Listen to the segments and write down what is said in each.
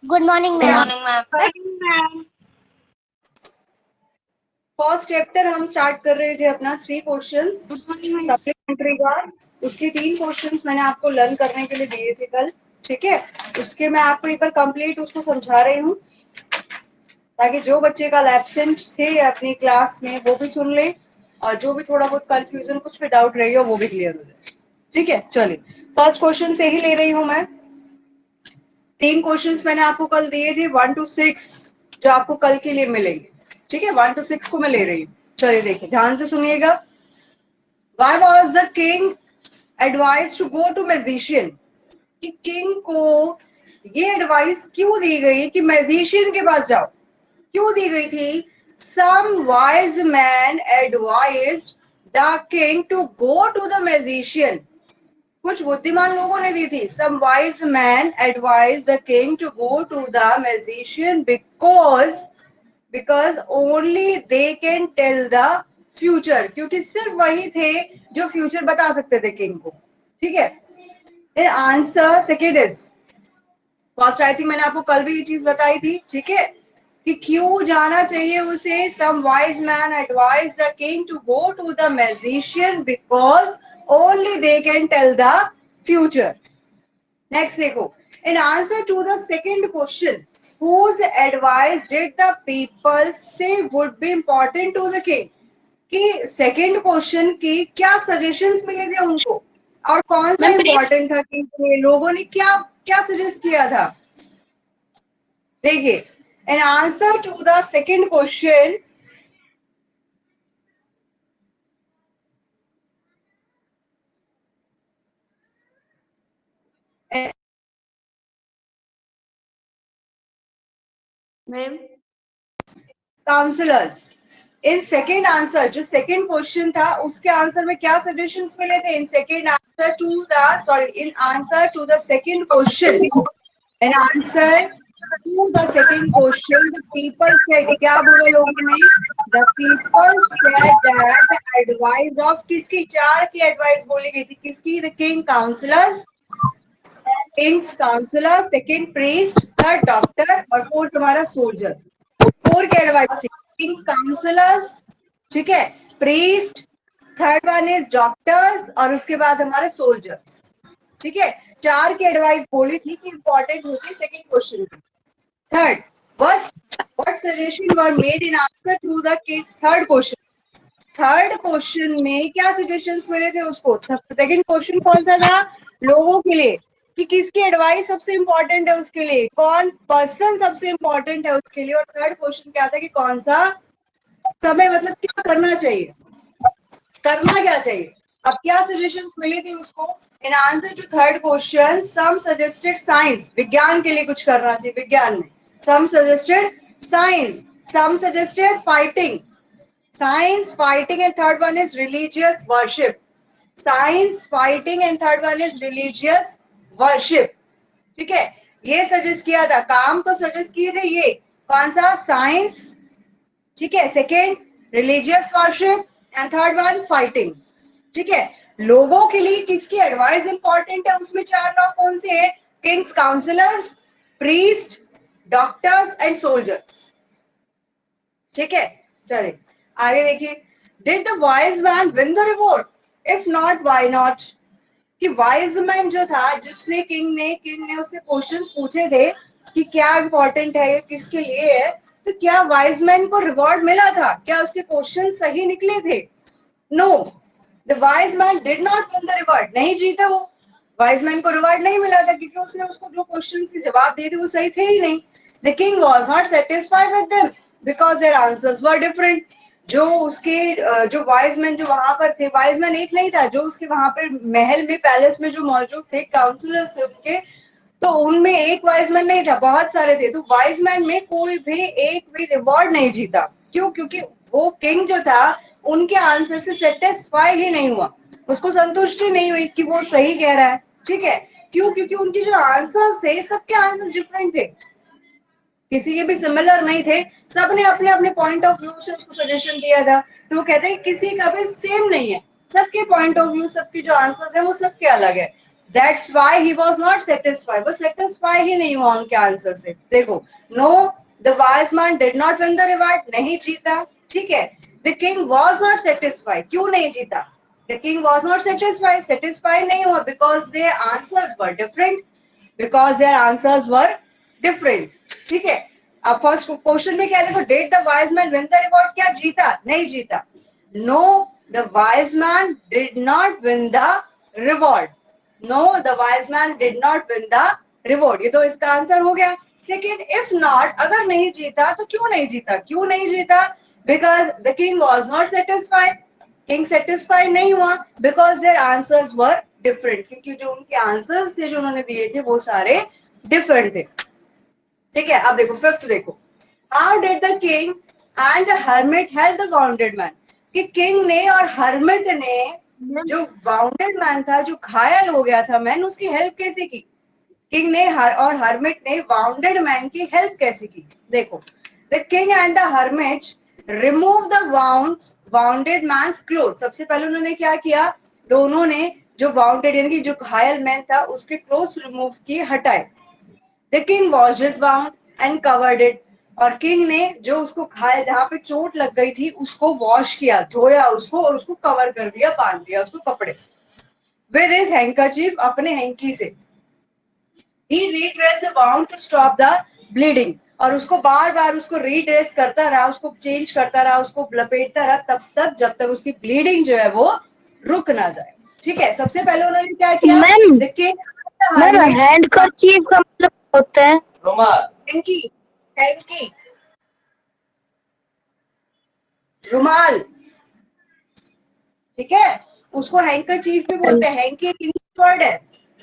Good morning good ma'am. Morning ma'am. First chapter हम start कर रहे थे अपना 3 क्वेश्चंस सप्लीमेंट्री का। उसके 3 क्वेश्चंस मैंने आपको लर्न करने के लिए दिए थे कल, ठीक है। उसके मैं आपको एक बार कंप्लीट उसको समझा रही हूँ ताकि जो बच्चे कल एब्सेंट थे अपनी क्लास में वो भी सुन ले और जो भी थोड़ा बहुत कंफ्यूजन कुछ भी डाउट रही हो वो भी क्लियर हो जाए, ठीक है। चलिए फर्स्ट क्वेश्चन से ही ले रही हूँ मैं। 3 क्वेश्चंस मैंने आपको कल दिए थे 1 to 6 जो आपको कल के लिए मिलेंगे, ठीक है। 1 to 6 को मैं ले रही हूँ। चलिए देखिए ध्यान से सुनिएगा। Why was the king advised to go to magician? कि किंग को ये एडवाइस क्यों दी गई कि मैजिशियन के पास जाओ? क्यों दी गई थी? Some wise man advised the king to go to the magician. कुछ बुद्धिमान लोगों ने दी थी। Some wise man advised the king to go to the magician because only they can tell the future. क्योंकि सिर्फ वही थे जो फ्यूचर बता सकते थे किंग को, ठीक है। फिर answer second is first. I think मैंने आपको कल भी ये चीज बताई थी, ठीक है, कि क्यों जाना चाहिए उसे। Some wise man advised the king to go to the magician because only they can tell the future. Next देखो, in answer to the second question, whose advice did the people say would be important to the king? कि second question की क्या suggestions मिले थे उनको और कौन सा इंपॉर्टेंट था कि लोगों ने क्या क्या सजेस्ट किया था। देखिए in answer to the second question, ma'am counsellors. In second answer जो सेकेंड क्वेश्चन था उसके आंसर में क्या सजेशंस मिले थे? In second answer to the sorry in answer to the second question, in answer to the second question the people said, क्या बोले लोगों ने? The people said that the advice of किसकी? 4 की एडवाइस बोली गई थी। किसकी? The king counsellors, Kings counsellor, second priest, third doctor और फोर्थ तुम्हारा सोल्जर। 4 के एडवाइस, किंग्स काउंसलर्स, ठीक है, priest, third one is doctors और उसके बाद हमारे सोल्जर्स, ठीक है। 4 की एडवाइस बोली थी कि इंपॉर्टेंट होती सेकेंड क्वेश्चन की। Third what suggestion were made in answer to the third question? Third question में क्या सजेशंस मिले थे उसको? सेकंड क्वेश्चन कौन सा था? लोगों के लिए कि किसकी एडवाइस सबसे इंपॉर्टेंट है उसके लिए, कौन पर्सन सबसे इंपॉर्टेंट है उसके लिए। और थर्ड क्वेश्चन क्या था कि कौन सा समय, मतलब क्या करना चाहिए, करना क्या चाहिए। अब क्या सजेशंस मिली थी उसको? In answer to third question some suggested science, विज्ञान के लिए कुछ करना चाहिए विज्ञान में। Some suggested science, some suggested fighting, science, fighting and third one is religious worship. Science, fighting and third one is religious worship. ठीक है, ये सजेस्ट किया था। काम तो सजेस्ट किए थे ये कौन सा? साइंस, ठीक है, second religious worship and third one fighting, ठीक है। लोगों के लिए किसकी एडवाइस इंपॉर्टेंट है उसमें 4 लोग कौन से हैं? Kings counsellors, priest, doctors and soldiers, ठीक है। चलिए आगे देखिए। Did the wise man win the reward? If not why not? कि वाइज मैन जो था जिसने किंग ने उससे क्वेश्चंस पूछे थे कि क्या इंपॉर्टेंट है, किसके लिए है, तो क्या वाइज मैन को रिवॉर्ड मिला था? क्या उसके क्वेश्चन सही निकले थे? No, the wise man did not win the reward. नहीं जीता वो, वाइज मैन को रिवॉर्ड नहीं मिला था क्योंकि उसने उसको जो क्वेश्चन के जवाब दिए थे वो सही थे ही नहीं। The king was not satisfied with them because their answers were different. जो उसके जो वाइज मैन जो वहां पर थे, वाइज मैन एक नहीं था, जो उसके वहां पर महल में पैलेस में जो मौजूद थे काउंसलर्स थे उनके, तो उनमें एक वाइज मैन नहीं था, बहुत सारे थे। तो वाइज मैन में कोई भी एक भी रिवॉर्ड नहीं जीता। क्यों? क्योंकि वो किंग जो था उनके आंसर से सेटिस्फाई ही नहीं हुआ, उसको संतुष्टि नहीं हुई कि वो सही कह रहा है, ठीक है। क्यों? क्योंकि उनके जो आंसर्स थे सबके आंसर्स डिफरेंट थे, किसी के भी सिमिलर नहीं थे। सबने अपने अपने पॉइंट ऑफ व्यू से उसको सजेशन दिया था। तो वो कहते हैं किसी का भी सेम नहीं है, सबके पॉइंट ऑफ व्यू, सबके जो आंसर्स हैं वो सबके अलग है। That's why he was not satisfied, वो सेटिस्फाई ही नहीं हुआ उनके आंसर से। देखो, no the wise man did not win the reward, नहीं जीता, ठीक है। The king was not satisfied, क्यों नहीं जीता? The king was not satisfied, satisfy नहीं हुआ because their answers were different, because their answers were different, ठीक है। अब फर्स्ट क्वेश्चन में क्या है, देखो, did the wise man win the reward, क्या जीता? नहीं जीता। No the wise man did not win the reward, no the wise man did not win the reward, ये तो इसका आंसर हो गया। सेकेंड, इफ नॉट, अगर नहीं जीता तो क्यों नहीं जीता? क्यों नहीं जीता? Because the king was not satisfied, king satisfied नहीं हुआ because their answers were different, क्योंकि जो उनके आंसर्स थे जो उन्होंने दिए थे वो सारे डिफरेंट थे, ठीक है। अब देखो फिफ्थ, देखो, how did the king and the hermit help the bounded man, कि किंग ने और हर्मिट ने जो वाउंडेड मैन था, जो घायल हो गया था मैन, उसकी हेल्प कैसे की? किंग ने और हर्मिट ने वाउंडेड मैन की हेल्प कैसे की? देखो, the king and the hermit remove the wounded man's cloth, सबसे पहले उन्होंने क्या किया? दोनों ने जो वाउंडेड यानी कि जो घायल मैन था उसके क्लोथ रिमूव किए, हटाए। The king washed his wound and covered it, और किंग ने जो उसको घायल, जहां पे चोट लग गई थी, उसको वॉश किया, धोया उसको, और उसको कवर कर दिया, बांध दिया उसको कपड़े से। विद हिज हैंकरचीफ, अपने हैंकी से। He redress the wound to stop the bleeding, और उसको बार बार उसको रीड्रेस करता रहा, उसको चेंज करता रहा, उसको लपेटता रहा, तब तक जब तक उसकी ब्लीडिंग जो है वो रुक ना जाए, ठीक है। सबसे पहले उन्होंने क्या किया? Ma'am, the king ma'am handkerchief का मतलब होता है हैंकी, हैंकी, रुमाल, ठीक है, उसको हैंकरचीफ भी बोलते हैं। हैंकी इंग्लिश वर्ड है,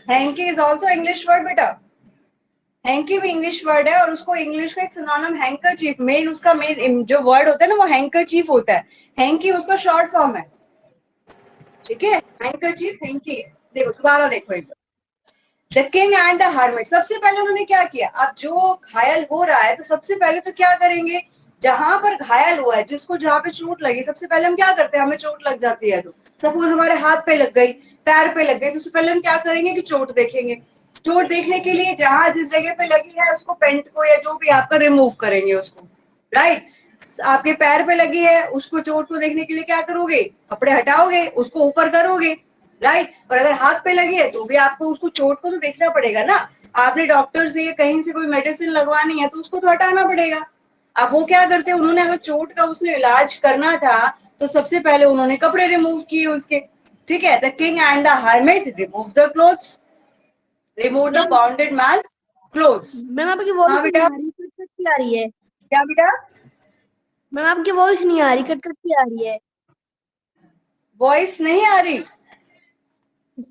hanky is also English word बेटा, हैंकी भी इंग्लिश वर्ड है, और उसको इंग्लिश का एक सिनोनिम हैंकरचीफ, मेन उसका मेन जो वर्ड होता है ना वो हैंकरचीफ होता है, हैंकी उसका शॉर्ट फॉर्म है, ठीक है। हैंकरचीफ हैंकी है। देखो दोबारा देखो एक बार, the king and the hermit, सबसे पहले उन्होंने क्या किया? अब जो घायल हो रहा है तो सबसे पहले तो क्या करेंगे? जहां पर घायल हुआ है, जिसको जहां पे चोट लगी, सबसे पहले हम क्या करते हैं? हमें चोट लग जाती है तो सपोज हमारे हाथ पे लग गई, पैर पे लग गई, सबसे पहले हम क्या करेंगे कि चोट देखेंगे। चोट देखने के लिए जहां जिस जगह पे लगी है उसको पेंट को या जो भी आपका रिमूव करेंगे उसको, राइट। आपके पैर पे लगी है, उसको चोट को देखने के लिए क्या करोगे? कपड़े हटाओगे, उसको ऊपर करोगे, राइट। और अगर हाथ पे लगी है तो भी आपको उसको चोट को तो देखना पड़ेगा ना, आपने डॉक्टर से या कहीं से कोई मेडिसिन लगवानी है तो उसको तो हटाना पड़ेगा। अब वो क्या करते हैं, उन्होंने अगर चोट का उसने इलाज करना था तो सबसे पहले उन्होंने कपड़े रिमूव किए उसके, ठीक है। The king and the hermit remove the clothes, remove the wounded man's clothes. Ma'am आपकी वॉइस हाँ नहीं बेटा, आ रही, कट कट की आ रही है। क्या बेटा? मैम आपकी वॉइस नहीं आ रही, कट कट की आ रही है। वॉइस नहीं आ रही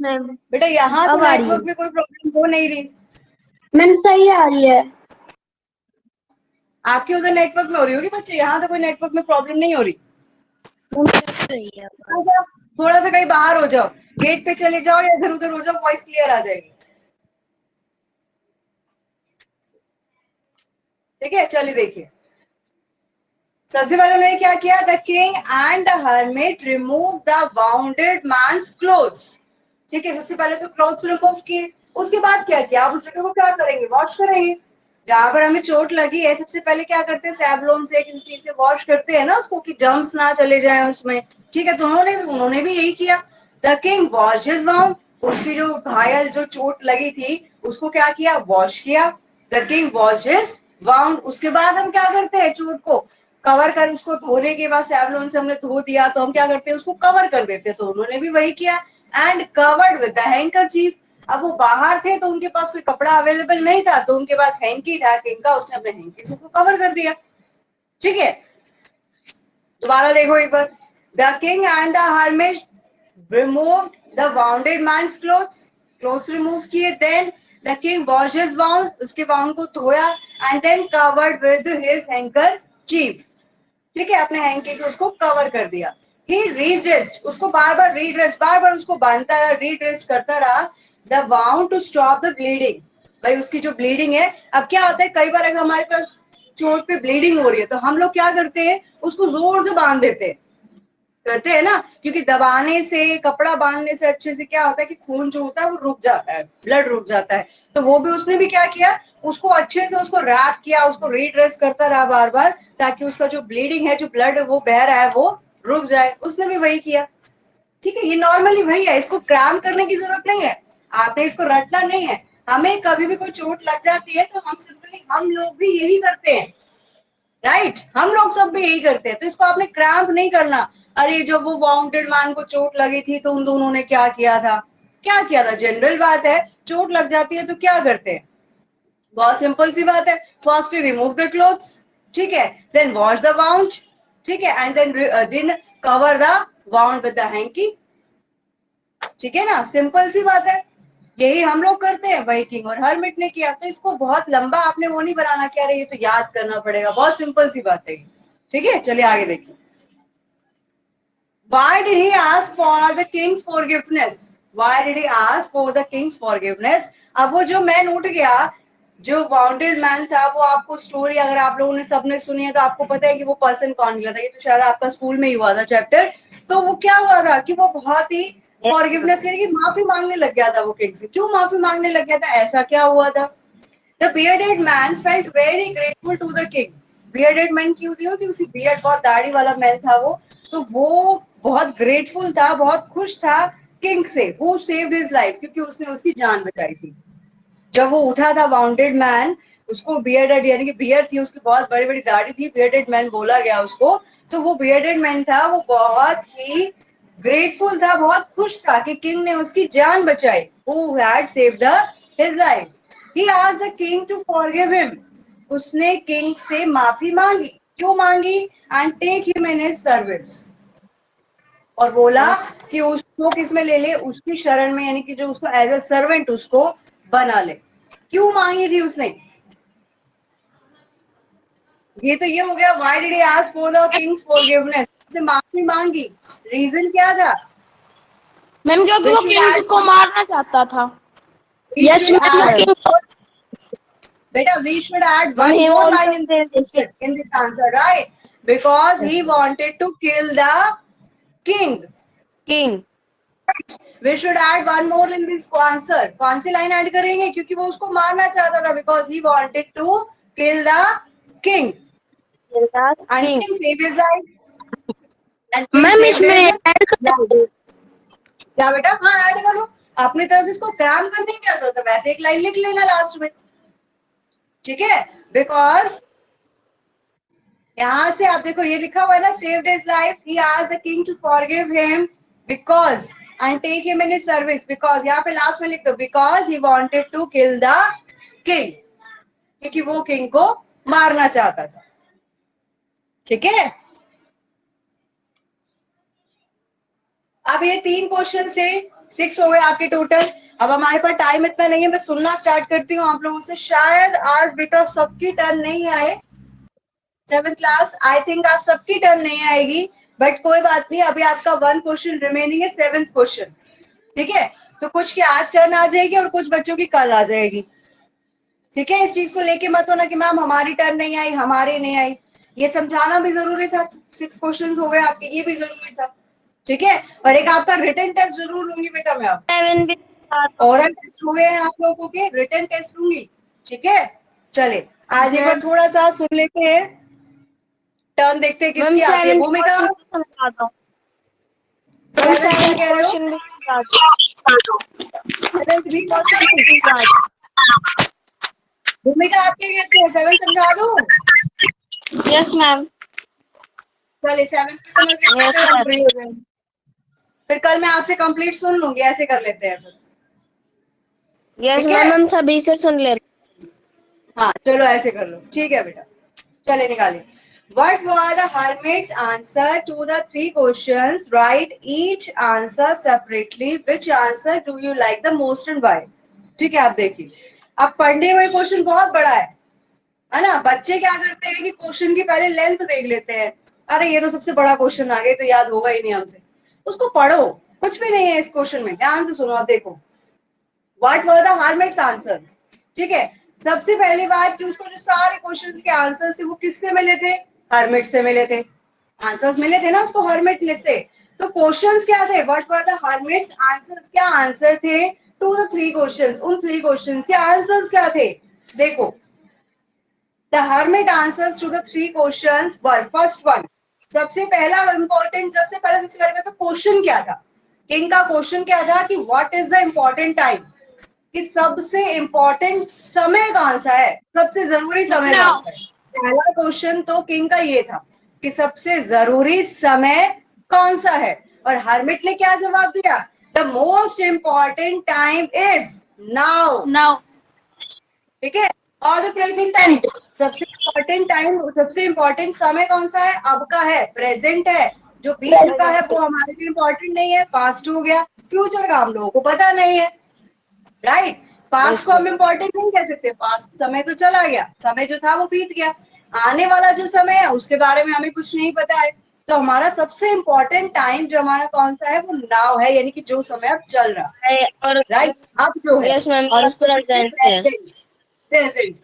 मैम बेटा? यहाँ तो अब आ रही है। नेटवर्क में कोई प्रॉब्लम हो नहीं रही, मैम सही आ रही है। आपके उधर नेटवर्क में हो रही होगी बच्चे, यहाँ तो कोई नेटवर्क में प्रॉब्लम नहीं हो रही। मैम सही है। थोड़ा सा कहीं बाहर हो जाओ, गेट पे चले जाओ या इधर उधर हो जाओ, वॉइस क्लियर आ जाएगी, ठीक है। चलिए देखिए, सबसे पहले उन्होंने क्या किया? The king and the hermit remove the wounded man's clothes, ठीक है। सबसे पहले तो क्लोथ्स रिमूव किए, उसके बाद क्या किया? आप उस जगह को क्या करेंगे? वॉश करेंगे। जहां पर हमें चोट लगी है सबसे पहले क्या करते हैं? सैवलॉन से किसी चीज से वॉश करते हैं ना उसको, कि जर्म्स ना चले जाए उसमें, ठीक है। तो उन्होंने भी यही किया। The king wash his wound, उसकी जो घायल जो चोट लगी थी उसको क्या किया? वॉश किया। The king wash his wound, उसके बाद हम क्या करते हैं? चोट को कवर कर, उसको धोने के बाद सैवलॉन से हमने धो दिया तो हम क्या करते हैं? उसको कवर कर देते हैं। तो उन्होंने भी वही किया। And covered with the handkerchief, अब वो बाहर थे तो उनके पास कोई कपड़ा अवेलेबल नहीं था तो उनके पास हैंकी था किंग का, उसने अपने हैंकी से उसको कवर कर दिया, ठीक है। दोबारा देखो एक बार, the king and the hermit remove the wounded man's clothes, clothes remove किए। Then the king wash his wound, उसके वाउंड को धोया। And then covered with his handkerchief, ठीक है, अपने हैंकी से उसको कवर कर दिया। ही रीड्रेस्ड, उसको बार बार रीड्रेस, बार बार उसको बांधता रहा, रीड्रेस करता रहा the wound to stop the bleeding, भाई उसकी जो ब्लीडिंग है। अब क्या होता है, कई बार अगर हमारे पास चोट पे ब्लीडिंग हो रही है तो हम लोग क्या करते हैं? उसको जोर से बांध देते हैं, करते हैं ना, क्योंकि दबाने से, कपड़ा बांधने से अच्छे से क्या होता है कि खून जो होता है वो रुक जाता है, ब्लड रुक जाता है। तो वो भी उसने भी क्या किया, उसको अच्छे से उसको रैप किया, उसको रीड्रेस करता रहा बार बार, ताकि उसका जो ब्लीडिंग है, जो ब्लड वो बह रहा है वो रुक जाए। उसने भी वही किया। ठीक है, ये नॉर्मली वही है, इसको क्रैम करने की जरूरत नहीं है, आपने इसको रटना नहीं है। हमें कभी भी कोई चोट लग जाती है तो हम सिंपली, हम लोग भी यही करते हैं, राइट, हम लोग सब भी यही करते हैं। तो इसको आपने क्रैम्प नहीं करना। अरे जब वो वाउंडेड मैन को चोट लगी थी तो उन दोनों ने क्या किया था, क्या किया था, जनरल बात है, चोट लग जाती है तो क्या करते हैं, बहुत सिंपल सी बात है, फर्स्ट रिमूव द क्लोथ्स, ठीक है, देन वॉश द वाउंड, ठीक है, and then cover the wound with the hanky, ठीक है ना, सिंपल सी बात है। यही हम लोग करते हैं, वही किंग और हरमिट ने किया। तो इसको बहुत लंबा आपने वो नहीं बनाना कि अरे ये तो याद करना पड़ेगा, बहुत सिंपल सी बात है, ठीक है। चलिए आगे देखिए। Why did he ask for the king's forgiveness? Why did he ask for the king's forgiveness? अब वो जो मैन उठ गया, जो वाउंडेड मैन था, वो आपको स्टोरी अगर आप लोगों ने सबने सुनी है तो आपको पता है कि वो पर्सन कौन गया था। ये तो शायद आपका स्कूल में ही हुआ था चैप्टर। तो वो क्या हुआ था कि वो बहुत ही फॉरगिवनेस यानी कि माफी मांगने लग गया था वो किंग से। क्यों माफी मांगने लग गया था, ऐसा क्या हुआ था? The bearded man felt very grateful to the king. Bearded man क्यों थी? कि उसी beard, बहुत दाढ़ी वाला मैन था वो, तो वो बहुत ग्रेटफुल था, बहुत खुश था किंग से। वो saved his life क्योंकि उसने उसकी जान बचाई थी। जब वो उठा था वाउंडेड मैन, उसको बियर्डेड यानी कि बियर्ड थी उसकी, बहुत बड़ी बड़ी दाढ़ी थी, बियर्डेड मैन बोला गया उसको। तो वो बियर्डेड मैन था, वो बहुत ही ग्रेटफुल था, बहुत खुश था कि किंग ने उसकी जान बचाई। Who had saved his life? He asked the king to forgive him. उसने किंग से माफी मांगी। क्यों मांगी? And take him in his service. और बोला कि उसको किसमें ले ले, उसकी शरण में, यानी कि जो उसको एज ए सर्वेंट उसको बना ले। क्यों मांगी थी उसने? ये तो ये हो गया, why did he ask for the Kings forgiveness, उससे माफी मांगी। रीजन क्या था? मैम क्योंकि We वो should किंग add, को मारना चाहता था। we यस should मैम, वो add, किंग को। beta, we should add ma'am one he more want line to in kill the this, in this answer, right? Because he wanted to kill the king. King. We should add one more in this answer. कौन सी line add करेंगे? क्योंकि वो उसको मारना चाहता था, because he wanted to kill the king and king. king saved his life and king ma'am saved इसमें his add कर life. क्या बेटा? हाँ ऐड करो, अपनी तरफ से इसको क्रैम करने की क्या जरूरत है, वैसे एक लाइन लिख लेना लास्ट में, ठीक है। बिकॉज यहां से आप देखो ये लिखा हुआ है ना, saved his life, he asked the king to forgive him because and take him in his service. Because यहाँ पे लास्ट में लिख दो, because he wanted to kill the king, क्योंकि वो किंग को मारना चाहता था, ठीक है। अब ये 3 क्वेश्चन थे, 6 हो गए आपके टोटल। अब हमारे पास टाइम इतना नहीं है, मैं सुनना स्टार्ट करती हूँ आप लोगों से। शायद आज बेटा सबकी टर्न नहीं आए, 7th क्लास, आई थिंक आज सबकी टर्न नहीं आएगी, बट कोई बात नहीं, अभी आपका 1 क्वेश्चन रिमेनिंग है, 7th क्वेश्चन, ठीक है। तो कुछ की आज टर्न आ जाएगी और कुछ बच्चों की कल आ जाएगी, ठीक है। इस चीज को लेके मत होना कि मैम हमारी टर्न नहीं आई, हमारी नहीं आई, ये समझाना भी जरूरी था। 6 क्वेश्चन हो गए आपके, ये भी जरूरी था, ठीक है। और एक आपका रिटन टेस्ट जरूर लूंगी बेटा मैं, अब 7 भी। ओरल टेस्ट हो गए हैं आप लोगों के, रिटन टेस्ट लूंगी, ठीक है। चले आज एक बार थोड़ा सा सुन लेते हैं, टर्न देखते हैं मैम किसकी आती है। 7 भूमिका, क्वेश्चन भी समझाता हूँ। मैम 7th क्या 7 कह रहे हो? क्वेश्चन भी समझाता हूँ। 7th भी क्वेश्चन समझाओ? भी समझाता भूमिका आप क्या कहते हैं, 7th समझा दूं? हूँ। Yes ma'am. चलिए 7th की समझ लेते हैं, यस फिर हम मैम। फ्री हो जाएंगे, फिर कल मैं आपसे कंप्लीट सुन लूंगी, ऐसे कर लेते हैं फिर, यस ठीक है। मैम, हम सभी से सुन ले। हाँ चलो ऐसे कर लो, ठीक है बेटा। चले निकालिए। What were the hermit's answer to the 3 questions? Write each answer separately. Which answer do you like the most and why? ठीक है, आप देखिए, अब पढ़ने हुए क्वेश्चन बहुत बड़ा है ना। बच्चे क्या करते हैं कि क्वेश्चन की पहले लेंथ देख लेते हैं, अरे ये तो सबसे बड़ा क्वेश्चन आ गया, तो याद होगा ही नहीं हमसे। उसको पढ़ो, कुछ भी नहीं है इस क्वेश्चन में, ध्यान से सुनो। आप देखो, what were the hermit's answers, ठीक है। सबसे पहली बात कि उसको जो सारे क्वेश्चंस के आंसर्स थे वो किससे मिले थे? हर्मिट से मिले थे। आंसर्स मिले थे ना उसको हर्मिट लिस्ट से। तो क्वेश्चंस क्या थे, what were the hermit's answers, क्या आंसर थे टू द 3 क्वेश्चंस, उन 3 क्वेश्चंस के आंसर्स क्या थे, देखो। The hermit answers to the 3 questions were, first one, सबसे पहला इंपॉर्टेंट, सबसे पहले तो क्वेश्चन क्या था, किंग का क्वेश्चन क्या था कि what is the important time, कि सबसे इंपॉर्टेंट समय कौन सा है, सबसे जरूरी समय कौन सा है। पहला क्वेश्चन तो किंग का ये था कि सबसे जरूरी समय कौन सा है, और हर्मिट ने क्या जवाब दिया, the most important time is now. Now. ठीक है, और द प्रेजेंट टाइम, सबसे इंपॉर्टेंट टाइम, सबसे इंपॉर्टेंट समय कौन सा है, अब का है, प्रेजेंट है, जो बीत चुका है वो हमारे लिए इंपॉर्टेंट नहीं है, पास्ट हो गया, फ्यूचर का हम लोगों को पता नहीं है, राइट। पास्ट को हम इम्पोर्टेंट नहीं कह सकते, पास्ट समय तो चला गया, समय जो था वो बीत गया, आने वाला जो समय है उसके बारे में हमें कुछ नहीं पता है। तो हमारा सबसे इंपॉर्टेंट टाइम जो हमारा कौन सा है, वो नाउ है, यानी कि जो समय अब चल रहा है, और राइट, अब जो है, यस मैम, और उसको कहते हैं प्रेजेंट से। Present, present.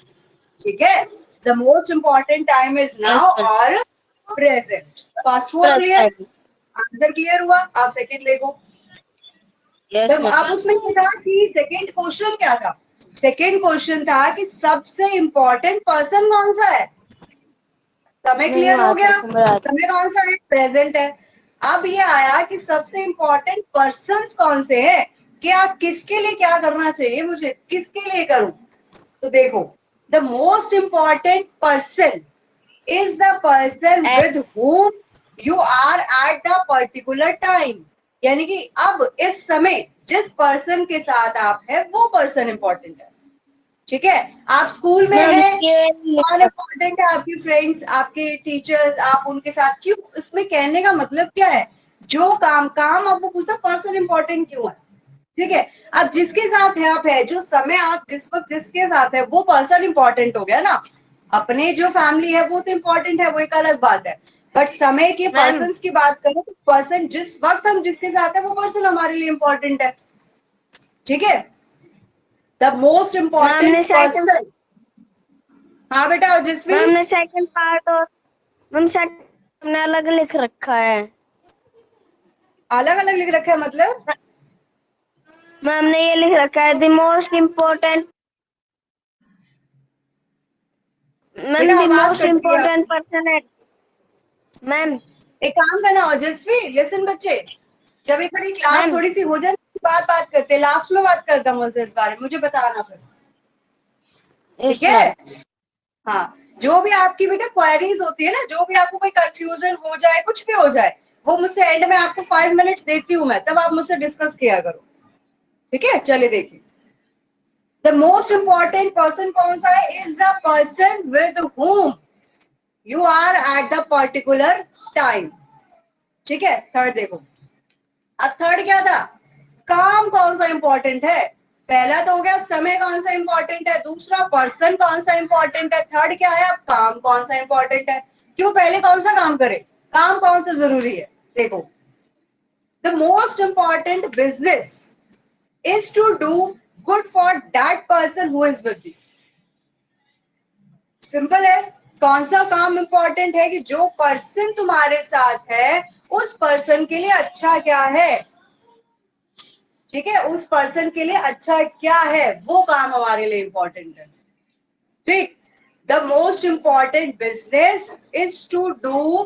ठीक है, the most important time is yes now ma'am, और प्रेजेंट। फर्स्ट हुआ क्लियर, प्रेजेंट। आंसर क्लियर हुआ, आप सेकंड देखो। यस तब मैम। अब उसमें क्या था कि सेकंड क्वेश्चन क्या था, सेकंड क्वेश्चन था कि सबसे इंपॉर्टेंट पर्सन कौन सा है, समय नहीं क्लियर हो आता गया, समझ। समय कौन सा है, प्रेजेंट है। अब ये आया कि सबसे इंपॉर्टेंट पर्सन्स कौन से हैं, क्या किसके लिए क्या करना चाहिए मुझे, किसके लिए करूं। तो देखो, the most important person is the person with whom you are at the particular time, यानी कि अब इस समय जिस पर्सन के साथ आप है वो पर्सन इंपॉर्टेंट है। ठीक है, आप स्कूल में मैम हैं, ये कौन इंपॉर्टेंट है, आपकी फ्रेंड्स, आपके टीचर्स, आप उनके साथ क्यों, इसमें कहने का मतलब क्या है, जो काम काम आपको पूछा पर्सन इंपॉर्टेंट क्यों है। ठीक है, अब जिसके साथ है आप है, जो समय आप जिस वक्त जिसके साथ है वो पर्सन इंपॉर्टेंट हो गया ना। अपने जो फैमिली है वो तो इंपॉर्टेंट है, वो एक अलग बात है, बट समय के मैम, पर्सन की बात करें तो पर्सन जिस वक्त हम जिसके साथ है वो पर्सन हमारे लिए इंपॉर्टेंट है। ठीक है, द मोस्ट मैम इंपॉर्टेंट ने सेकंड पर्सन। हाँ बेटा ओजस्वी, मैम ने सेकंड पार्ट और मैम सेकंड हमने अलग लिख रखा है। अलग अलग लिख रखा है मतलब, मैम ने ये लिख रखा है, द मोस्ट इम्पोर्टेंट, मैम बेटा द आवाज मोस्ट कट रही है इम्पोर्टेंट आपकी। पर्सन है। मैम। एक काम करना ओजस्वी, लिसन बच्चे, जब एक बार क्लास मैम। थोड़ी सी हो जाए बात करते, लास्ट में बात करता हूँ मुझसे इस बारे में, मुझे बताना फिर। ठीक यस मैम। है, हाँ, जो भी आपकी बेटा क्वेरीज होती है ना, जो भी आपको कोई कंफ्यूजन हो जाए, कुछ भी हो जाए, वो मुझसे एंड में आपको 5 मिनट्स देती हूँ मैं, तब आप मुझसे डिस्कस किया करो। ठीक है, चलिए देखिए, द मोस्ट इंपॉर्टेंट पर्सन कौन सा है, is the person with whom you are at the particular time. ठीक है, थर्ड देखो, अब थर्ड क्या था, काम कौन सा इंपॉर्टेंट है, पहला तो हो गया समय कौन सा इंपॉर्टेंट है, दूसरा पर्सन कौन सा इंपॉर्टेंट है, थर्ड क्या है, अब काम कौन सा इंपॉर्टेंट है, क्यों, पहले कौन सा काम करे, काम कौन सा जरूरी है। देखो, the most important business is to do good for that person who is with you. Simple है, कौन सा काम इंपॉर्टेंट है कि जो पर्सन तुम्हारे साथ है उस पर्सन के लिए अच्छा क्या है। ठीक है, उस पर्सन के लिए अच्छा क्या है, वो काम हमारे लिए इंपॉर्टेंट है। ठीक, the most important business is to do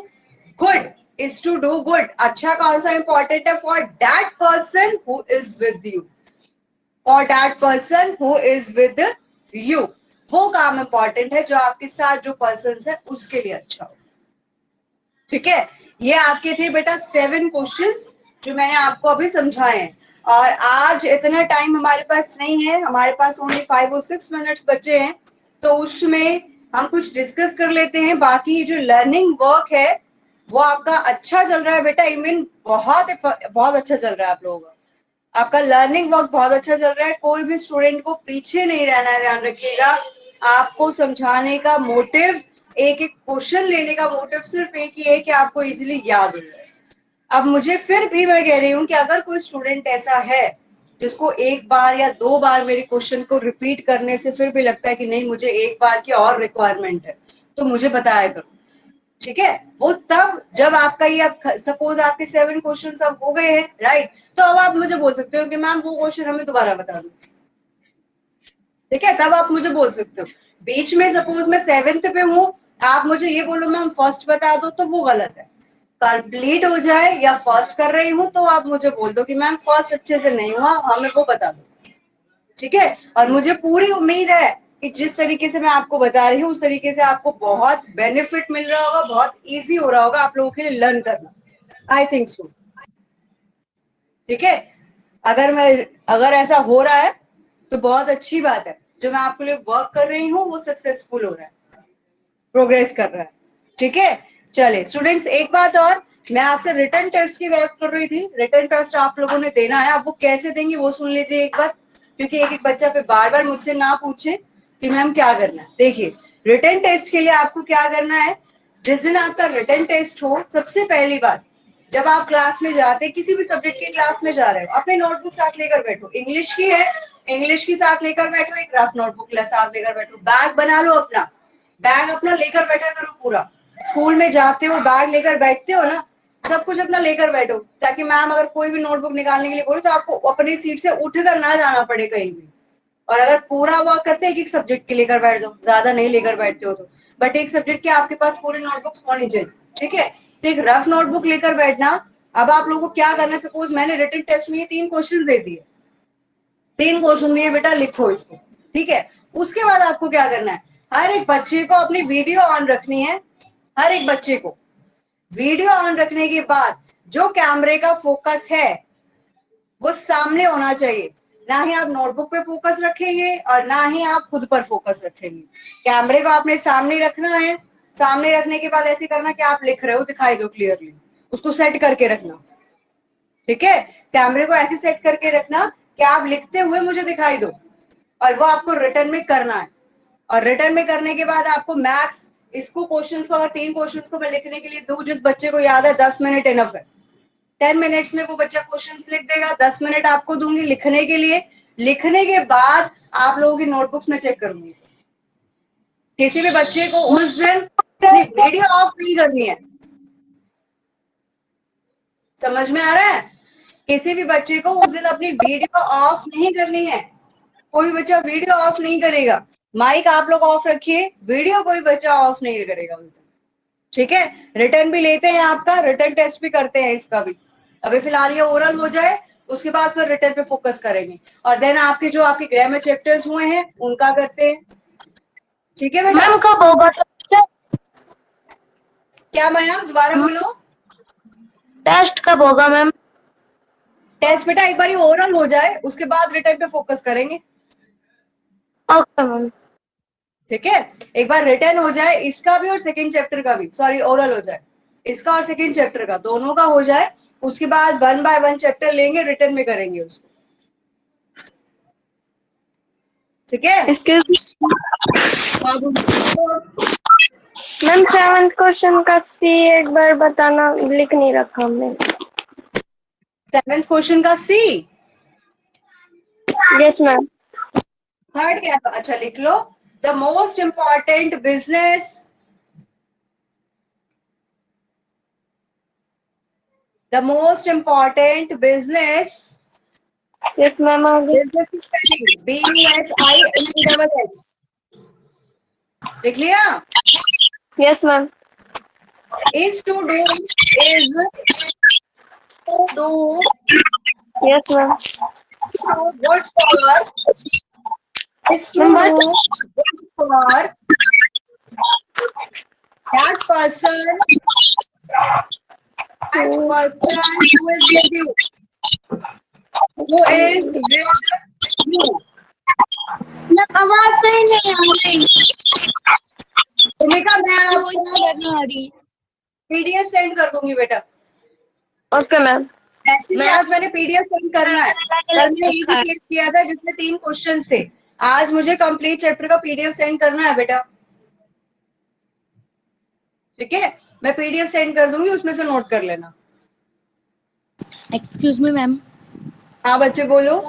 good, is to do good, अच्छा कौन सा इंपॉर्टेंट है, for that person who is with you, for that person who is with you, वो काम इंपॉर्टेंट है जो आपके साथ जो पर्सन है उसके लिए अच्छा हो। ठीक है, ये आपके थे बेटा 7 क्वेश्चंस जो मैंने आपको अभी समझाए हैं, और आज इतना टाइम हमारे पास नहीं है, हमारे पास ओनली 5 और 6 मिनट्स बचे हैं, तो उसमें हम कुछ डिस्कस कर लेते हैं। बाकी जो लर्निंग वर्क है वो आपका अच्छा चल रहा है बेटा, इवन बहुत बहुत अच्छा चल रहा है आप लोगों का, आपका लर्निंग वर्क बहुत अच्छा चल रहा है, कोई भी स्टूडेंट को पीछे नहीं रहना है, ध्यान रखिएगा। आपको समझाने का मोटिव, एक एक क्वेश्चन लेने का मोटिव सिर्फ एक ही है कि आपको इजीली याद हो जाए। अब मुझे फिर भी मैं कह रही हूँ कि अगर कोई स्टूडेंट ऐसा है जिसको एक बार या 2 बार मेरे क्वेश्चन को रिपीट करने से फिर भी लगता है कि नहीं मुझे एक बार की और रिक्वायरमेंट है, तो मुझे बताया करो। ठीक है, वो तब जब आपका ये अब सपोज आपके 7 क्वेश्चन अब हो गए हैं, राइट, तो अब आप मुझे बोल सकते हो कि मैम वो क्वेश्चन हमें दोबारा बता दो। ठीक है, तब आप मुझे बोल सकते हो। बीच में सपोज मैं 7th पे हूँ, आप मुझे ये बोलो मैम फर्स्ट बता दो, तो वो गलत है। कंप्लीट हो जाए या फर्स्ट कर रही हूँ तो आप मुझे बोल दो कि मैम फर्स्ट अच्छे से नहीं हुआ, हमें वो बता दो। ठीक है, और मुझे पूरी उम्मीद है कि जिस तरीके से मैं आपको बता रही हूँ उस तरीके से आपको बहुत बेनिफिट मिल रहा होगा, बहुत इजी हो रहा होगा आप लोगों के लिए लर्न करना। I think so. ठीक है, अगर ऐसा हो रहा है तो बहुत अच्छी बात है। जो मैं आपके लिए वर्क कर रही हूँ वो सक्सेसफुल हो रहा है, प्रोग्रेस कर रहा है। ठीक है, चलिए स्टूडेंट्स, एक बात और, मैं आपसे रिटर्न टेस्ट की बात कर रही थी। रिटर्न टेस्ट आप लोगों ने देना है, आप वो कैसे देंगे वो सुन लीजिए एक बार, क्योंकि एक एक बच्चा फिर बार बार मुझसे ना पूछे कि मैम क्या करना है। देखिए, रिटर्न टेस्ट के लिए आपको क्या करना है, जिस दिन आपका रिटर्न टेस्ट हो, सबसे पहली बात, जब आप क्लास में जाते, किसी भी सब्जेक्ट की क्लास में जा रहे हो, अपने नोटबुक साथ लेकर बैठो। इंग्लिश की है, इंग्लिश की साथ लेकर बैठो, एक रफ नोटबुक साथ लेकर बैठो, बैग बना लो अपना, बैग अपना लेकर बैठा करो पूरा। स्कूल में जाते हो बैग लेकर बैठते हो ना, सब कुछ अपना लेकर बैठो, ताकि मैम अगर कोई भी नोटबुक निकालने के लिए बोले तो आपको अपनी सीट से उठकर ना जाना पड़े कहीं भी। और अगर पूरा वर्क करते हैं, एक सब्जेक्ट के लेकर बैठ जाओ, ज्यादा नहीं लेकर बैठते हो तो, बट एक सब्जेक्ट के आपके पास पूरी नोटबुक्स होनी चाहिए। ठीक है, तो एक रफ नोटबुक लेकर बैठना। अब आप लोगों को क्या करना है, सपोज मैंने रिटन टेस्ट में ये 3 क्वेश्चन दे दिए, 3 क्वेश्चन दिए, बेटा लिखो इसको। ठीक है, उसके बाद आपको क्या करना है, हर एक बच्चे को अपनी वीडियो ऑन रखनी है। हर एक बच्चे को वीडियो ऑन रखने के बाद जो कैमरे का फोकस है वो सामने होना चाहिए। ना ही आप नोटबुक पे फोकस रखेंगे और ना ही आप खुद पर फोकस रखेंगे। कैमरे को आपने सामने रखना है। सामने रखने के बाद ऐसे करना कि आप लिख रहे हो दिखाई दो क्लियरली, उसको सेट करके रखना। ठीक है, कैमरे को ऐसे सेट करके रखना कि आप लिखते हुए मुझे दिखाई दो, और वो आपको रिटर्न में करना है। और रिटर्न में करने के बाद आपको मैक्स इसको क्वेश्चंस को, अगर 3 क्वेश्चंस को मैं लिखने के लिए दूं, जिस बच्चे को याद है 10 मिनट इनफ है। 10 मिनट्स में वो बच्चा क्वेश्चंस लिख देगा, 10 मिनट आपको दूंगी लिखने के लिए। लिखने के बाद आप लोगों की नोटबुक्स में चेक करूंगी। किसी भी बच्चे को उस दिन अपनी वीडियो ऑफ नहीं करनी है। समझ में आ रहा है? किसी भी बच्चे को उस दिन अपनी वीडियो ऑफ नहीं करनी है। कोई बच्चा वीडियो ऑफ नहीं करेगा। माइक आप लोग ऑफ रखिए, वीडियो कोई बच्चा ऑफ नहीं करेगा उस दिन। ठीक है, रिटर्न भी लेते हैं आपका, रिटर्न टेस्ट भी करते हैं इसका भी। अभी फिलहाल ये ओरल हो जाए, उसके बाद फिर रिटर्न पे फोकस करेंगे, और देन आपके जो आपके ग्रामर चैप्टर्स हुए हैं उनका करते हैं। ठीक है बेटा? मैम कब होगा क्या माया, दोबारा बोलो। टेस्ट, कब होगा मैम? टेस्ट बेटा एक बार ये ओरल हो जाए, उसके बाद रिटर्न पे फोकस करेंगे। Okay ma'am. ठीक है, एक बार रिटर्न हो जाए इसका भी और सेकेंड चैप्टर का भी, सॉरी ओरल हो जाए इसका और सेकेंड चैप्टर का, दोनों का हो जाए, उसके बाद 1 बाय 1 चैप्टर लेंगे, रिटर्न में करेंगे उसको। ठीक है मैम 7th क्वेश्चन का सी एक बार बताना, लिख नहीं रखा हमने। 7th क्वेश्चन का सी? Yes ma'am. थर्ड क्या था? अच्छा लिख लो, the most important business, the most important business, yes ma'am आगे। बिजनेस की स्पेलिंग BUSINESS। लिख लिया? Yes ma'am. is to do, is to do, yes ma'am. good for, is to do good for that person who is with you, who is with you। आवाज सही नहीं आ रही। भूमिका, मैं आपको PDF सेंड कर दूंगी बेटा। Okay ma'am. ऐसे भी आज मैंने PDF सेंड करना है। कल मैंने ये भी केस किया था जिसमें 3 क्वेश्चन थे। आज मुझे कंप्लीट चैप्टर का PDF सेंड करना है बेटा। ठीक है, मैं PDF सेंड कर दूंगी, उसमें से नोट कर लेना। Excuse me ma'am. हाँ बच्चे बोलो।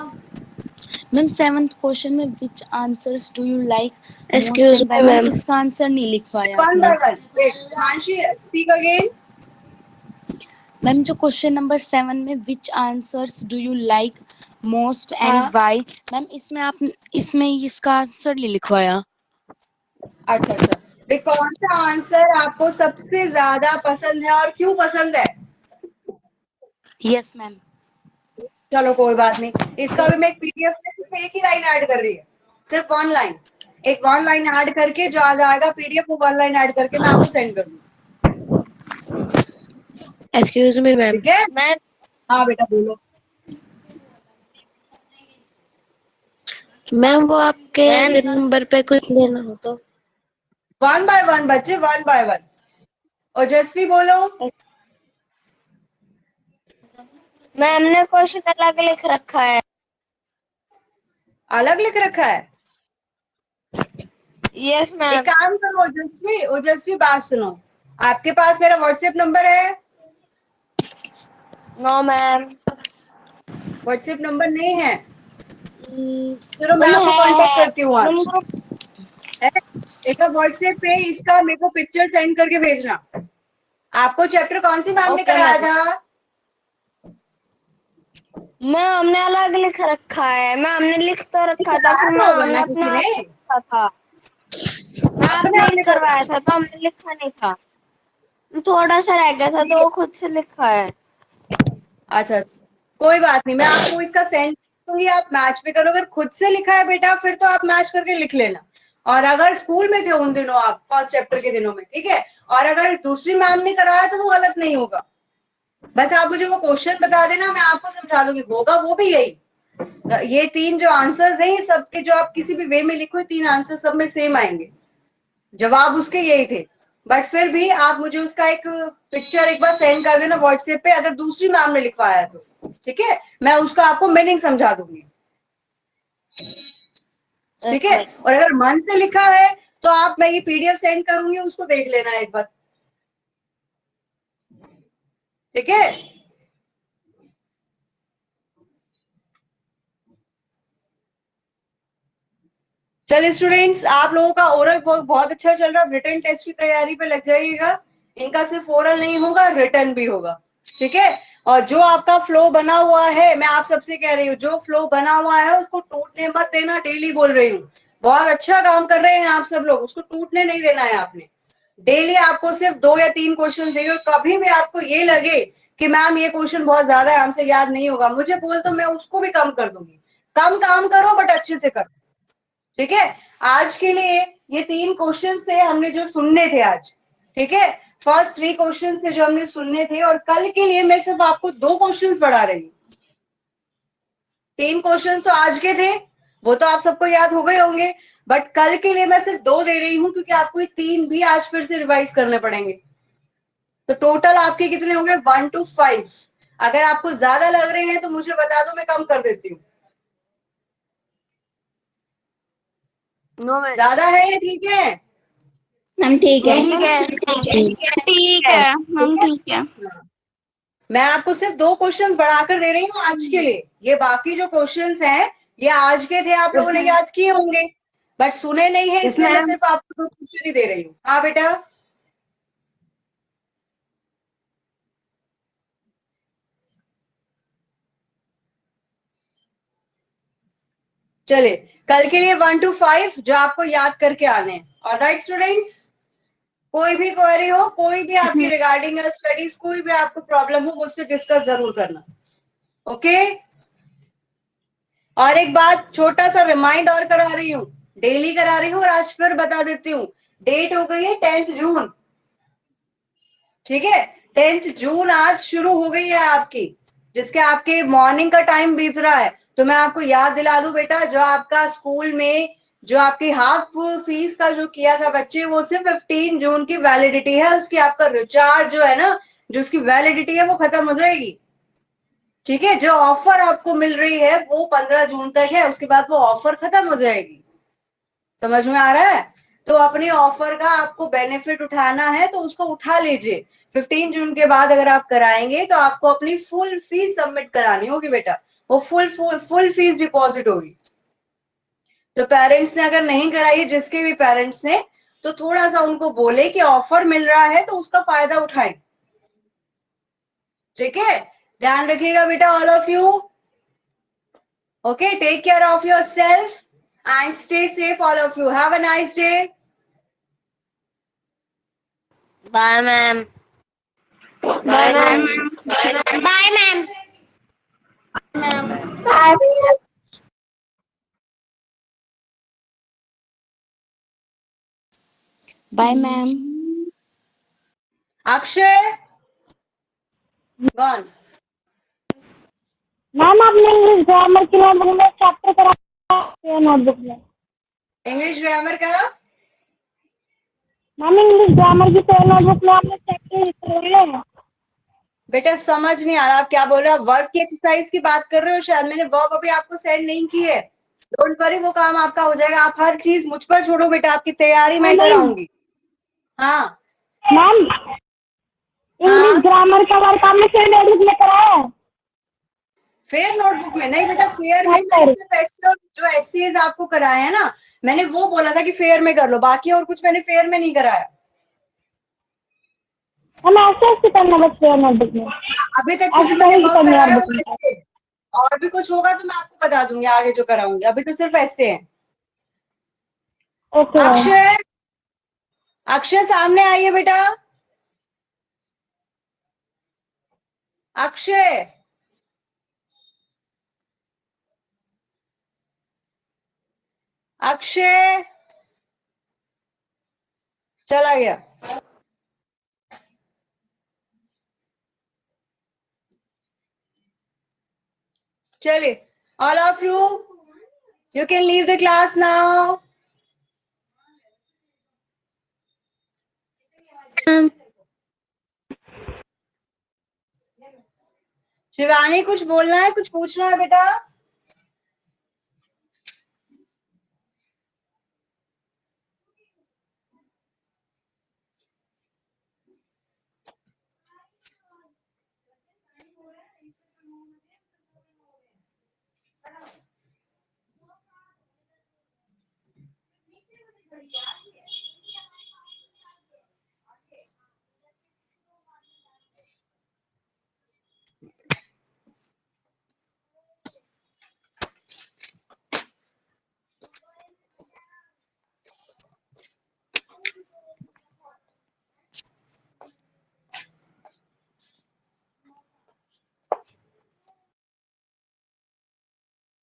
मैम 7th क्वेश्चन में which answers do you like most Excuse and me, why? Ma'am ma'am. इसका आंसर नहीं लिखवाया वन आपने। By one. Wait, Himanshi speak again. Ma'am जो क्वेश्चन नंबर 7 में which answers do you like most and हाँ। Why, ma'am इसमें इसका answer नहीं लिखवाया। अच्छा अच्छा, वे कौन सा आंसर आपको सबसे ज्यादा पसंद है और क्यों पसंद है? Yes ma'am. चलो कोई बात नहीं, इसका भी मैं एक पीडीएफ में सिर्फ एक ही लाइन ऐड कर रही है, सिर्फ वन लाइन। एक वन लाइन ऐड करके जो आ जाएगा पीडीएफ, वो वन लाइन ऐड करके मैं आपको सेंड कर दूंगी। Excuse me, ma'am. ठीक है? Ma'am, हाँ बेटा बोलो। मैम वो आपके मैम, नंबर पे कुछ लेना हो तो वन बाय वन बच्चे, वन बाय वन। ओजस्वी बोलो। मैम ने क्वेश्चन अलग लिख रखा है. अलग लिख रखा है? यस एक मैम. काम करो ओजस्वी, ओजस्वी बात सुनो, आपके पास मेरा व्हाट्सएप नंबर है? No ma'am. व्हाट्सएप नंबर नहीं है? चलो मैं मैम आपको कांटेक्ट है करती हूँ मैम आज। ग्रुप. है? एक व्हाट्सएप पे इसका मेरे को पिक्चर सेंड करके भेजना। आपको चैप्टर कौन सी मैम ने ओके कराया मैम. था? मैम हमने अलग लिख रखा है. मैम हमने लिख तो रखा था, कराया फिर तो मैम होगा हमने ना अपने किसी ने, आप से लिखा था. मैम अपने आपने ही आपने करवाया। करवाया था तो हमने लिखा नहीं था. थोड़ा सा रह गया था ठीक तो है, वो खुद से लिखा है. अच्छा कोई बात नहीं, मैं आपको इसका सेंड करूंगी, आप मैच भी करो। अगर खुद से लिखा है बेटा फिर तो आप मैच करके लिख लेना। और अगर स्कूल में थे उन दिनों, आप फर्स्ट चैप्टर के दिनों में, ठीक है, और अगर दूसरी मैम ने कराया तो वो गलत नहीं होगा। बस आप मुझे वो क्वेश्चन बता देना, मैं आपको समझा दूंगी, होगा वो भी यही। ये तीन जो आंसर्स हैं, ये सबके जो आप किसी भी वे में लिखो, ये तीन आंसर सब में सेम आएंगे, जवाब उसके यही थे। बट फिर भी आप मुझे उसका एक पिक्चर एक बार सेंड कर देना व्हाट्सएप पे, अगर दूसरी मैम ने लिखवाया है तो, ठीक है, मैं उसका आपको मीनिंग समझा दूंगी। ठीक है, और अगर मन से लिखा है तो आप, मैं ये पीडीएफ सेंड करूंगी, उसको देख लेना एक बार। ठीक है, चलिए स्टूडेंट्स, आप लोगों का ओरल बहुत अच्छा चल रहा है, रिटन टेस्ट की तैयारी पे लग जाइएगा। इनका सिर्फ ओरल नहीं होगा, रिटन भी होगा। ठीक है, और जो आपका फ्लो बना हुआ है, मैं आप सबसे कह रही हूँ, जो फ्लो बना हुआ है उसको टूटने मत देना, डेली बोल रही हूँ। बहुत अच्छा काम कर रहे हैं आप सब लोग, उसको टूटने नहीं देना है आपने। डेली आपको सिर्फ 2 या 3 क्वेश्चन देंगे, और कभी भी आपको ये लगे कि मैम ये क्वेश्चन बहुत ज्यादा है, हमसे याद नहीं होगा, मुझे बोल तो मैं उसको भी कम कर दूंगी। कम काम करो बट अच्छे से करो। ठीक है, आज के लिए ये 3 क्वेश्चन थे हमने जो सुनने थे आज। ठीक है, फर्स्ट 3 क्वेश्चन से जो हमने सुनने थे, और कल के लिए मैं सिर्फ आपको 2 क्वेश्चन पढ़ा रही हूँ। 3 क्वेश्चन तो आज के थे, वो तो आप सबको याद हो गए होंगे, बट कल के लिए मैं सिर्फ 2 दे रही हूँ, क्योंकि आपको ये 3 भी आज फिर से रिवाइज करने पड़ेंगे। तो टोटल आपके कितने हो गए? 1 to 5। अगर आपको ज्यादा लग रहे हैं तो मुझे बता दो, मैं कम कर देती हूँ। No ma'am. ज्यादा है या ठीक है? मैम ठीक है। ठीक है. ठीक है मैम, ठीक है। हाँ। मैं आपको सिर्फ 2 क्वेश्चन बढ़ाकर दे रही हूँ आज के लिए। ये बाकी जो क्वेश्चंस हैं, ये आज के थे, आप लोगों ने याद किए होंगे, बट सुने नहीं है, इसलिए मैं सिर्फ आपको 2 क्वेश्चन ही दे रही हूँ। हाँ बेटा, चलिए, कल के लिए 1 to 5 जो आपको याद करके आने हैं। ऑलराइट स्टूडेंट्स, कोई भी क्वेरी हो, कोई भी आपकी रिगार्डिंग स्टडीज, कोई भी आपको प्रॉब्लम हो, मुझसे डिस्कस जरूर करना। ओके, और एक बात, छोटा सा रिमाइंड और करा रही हूँ, डेली करा रही हूँ, और आज फिर बता देती हूँ, डेट हो गई है 10th जून। ठीक है, 10th जून आज शुरू हो गई है आपकी, जिसके आपके मॉर्निंग का टाइम बीत रहा है। तो मैं आपको याद दिला दूं बेटा, जो आपका स्कूल में जो आपकी हाफ फीस का जो किया था बच्चे, वो सिर्फ 15 जून की वैलिडिटी है उसकी। आपका रिचार्ज जो है ना, जो उसकी वैलिडिटी है, वो खत्म हो जाएगी। ठीक है, जो ऑफर आपको मिल रही है वो 15 जून तक है, उसके बाद वो ऑफर खत्म हो जाएगी। समझ में आ रहा है? तो अपने ऑफर का आपको बेनिफिट उठाना है तो उसको उठा लीजिए। 15 जून के बाद अगर आप कराएंगे तो आपको अपनी फुल फीस सबमिट करानी होगी बेटा, वो फुल फीस डिपॉजिट होगी। तो पेरेंट्स ने अगर नहीं कराई है, जिसके भी पेरेंट्स ने, तो थोड़ा सा उनको बोले कि ऑफर मिल रहा है तो उसका फायदा उठाएं। ठीक है, ध्यान रखिएगा बेटा all of you. Okay, take care of yourself and stay safe all of you. Have a nice day. Bye ma'am. Bye ma'am. Bye ma'am. Bye ma'am. Bye ma'am. Akshay gone. Ma'am आपने English grammar की notebook में chapter करा notebook में। English grammar का ma'am English grammar की notebook में आपने chapter करवाया है। बेटा समझ नहीं आ रहा आप क्या बोल रहे हो। वर्ब की एक्सरसाइज की बात कर रहे हो शायद। मैंने वर्ब अभी आपको सेंड नहीं की है। डोंट वरी, वो काम आपका हो जाएगा। आप हर चीज मुझ पर छोड़ो बेटा, आपकी तैयारी मैं कराऊंगी। हाँ मैम इंग्लिश हाँ, ग्रामर का वर्क आपने फिर नोटबुक में कराया है। फेयर नोटबुक में नहीं बेटा, फेयर में मैंने सिर्फ ऐसे जो एसेज आपको कराए हैं ना, मैंने वो बोला था कि फेयर में कर लो, बाकी और कुछ मैंने फेयर में नहीं कराया। हम ऐसे ऐसे करना बस फेयर नोटबुक में। अभी तक की जो ऐसे मैंने नहीं वर्क करनी कराया और है बुक वो में। ऐसे, और भी कुछ होगा तो मैं आपको बता दूंगी आगे जो कराऊंगी। अभी तो सिर्फ ऐसे है। Okay ma'am. अक्षय, अक्षय सामने आइए बेटा। अक्षय, अक्षय चला गया। चलिए, all of you can leave the class now. Shivani कुछ बोलना है, कुछ पूछना है बेटा?